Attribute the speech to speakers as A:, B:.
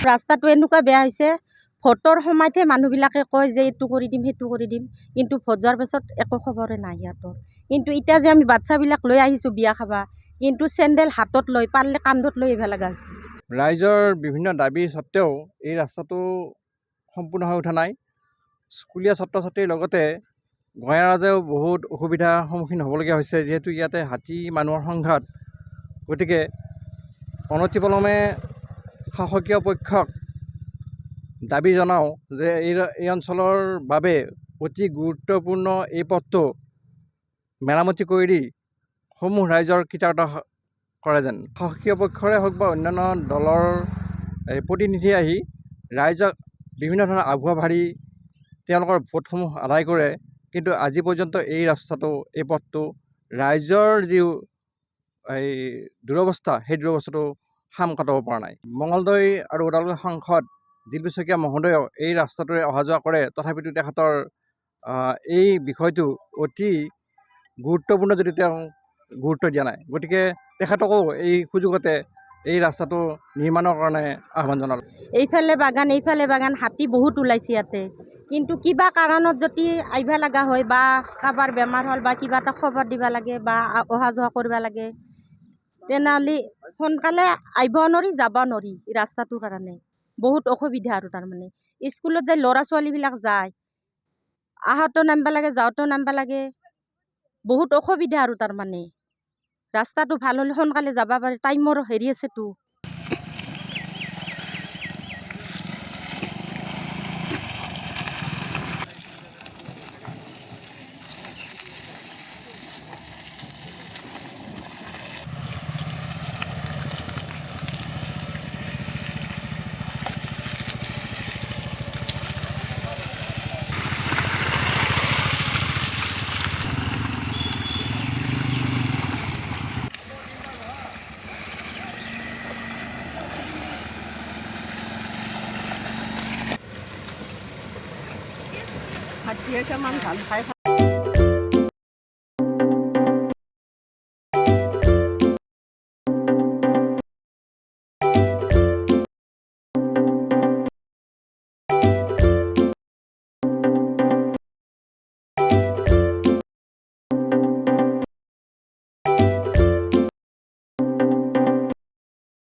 A: ৰাস্তাটো এনেকুৱা বেয়া হৈছে, ভোটৰ সময়তহে মানুহবিলাকে কয় যে এইটো কৰি দিম সেইটো কৰি দিম, কিন্তু ভোট যোৱাৰ পাছত একো খবৰে নাই সিহঁতৰ। কিন্তু এতিয়া যে আমি বাচ্চাবিলাক লৈ আহিছোঁ বিয়া খাবা, কিন্তু চেণ্ডেল হাতত লৈ পাৰিলে কান্ধত লৈ আহিব লগা হৈছে।
B: ৰাইজৰ বিভিন্ন দাবী স্বত্তেও এই ৰাস্তাটো সম্পূৰ্ণ হৈ উঠা নাই। স্কুলীয়া ছাত্ৰ ছাত্ৰীৰ লগতে গঞা ৰাইজেও বহুত অসুবিধাৰ সন্মুখীন হ'বলগীয়া হৈছে, যিহেতু ইয়াতে হাতী মানুহৰ সংঘাত। গতিকে অনতিপলমে শাসকীয় পক্ষক দাবী জনাওঁ যে এই অঞ্চলৰ বাবে অতি গুৰুত্বপূৰ্ণ এই পথটো মেৰামতি কৰি দি সমূহ ৰাইজৰ কৃতাৰ্থ কৰে যেন। শাসকীয় পক্ষৰে হওক বা অন্যান্য দলৰ প্ৰতিনিধি আহি ৰাইজক বিভিন্ন ধৰণৰ আভুৱা ভাৰি তেওঁলোকৰ ভোটসমূহ আদায় কৰে, কিন্তু আজি পৰ্যন্ত এই ৰাস্তাটো এই পথটো ৰাইজৰ যি দুৰৱস্থা সেই দুৰৱস্থাটো সাম কাটাব পৰা নাই। মঙলদৈ আৰু ওদালগুৰি সাংসদ দিলীপ শইকীয়া মহোদয়েও এই ৰাস্তাটোৰে অহা যোৱা কৰে, তথাপিতো তেখেতৰ এই বিষয়টো অতি গুৰুত্বপূৰ্ণ যদি তেওঁ গুৰুত্ব দিয়া নাই। গতিকে তেখেতকো এই সুযোগতে এই ৰাস্তাটো নিৰ্মাণৰ কাৰণে আহ্বান জনালোঁ।
A: এইফালে বাগান হাতী বহুত ওলাইছে ইয়াতে, কিন্তু কিবা কাৰণত যদি আহিব লগা হয় বা কাৰোবাৰ বেমাৰ হ'ল বা কিবা এটা খবৰ দিব লাগে বা অহা যোৱা কৰিব লাগে, তেনেহ'লে সোনকালে আহিব নোৱাৰি যাব নোৱাৰি। ৰাস্তাটোৰ কাৰণে বহুত অসুবিধা আৰু তাৰমানে স্কুলত যে ল'ৰা ছোৱালীবিলাক যায়, আহোঁতেও নামিব লাগে যাওঁতেও নামিব লাগে, বহুত অসুবিধা আৰু তাৰমানে ৰাস্তাটো ভাল হ'লে সোনকালে যাব পাৰে, টাইমৰ হেৰি আছেতো।
C: হাতীয়ে কিমান ধান খাই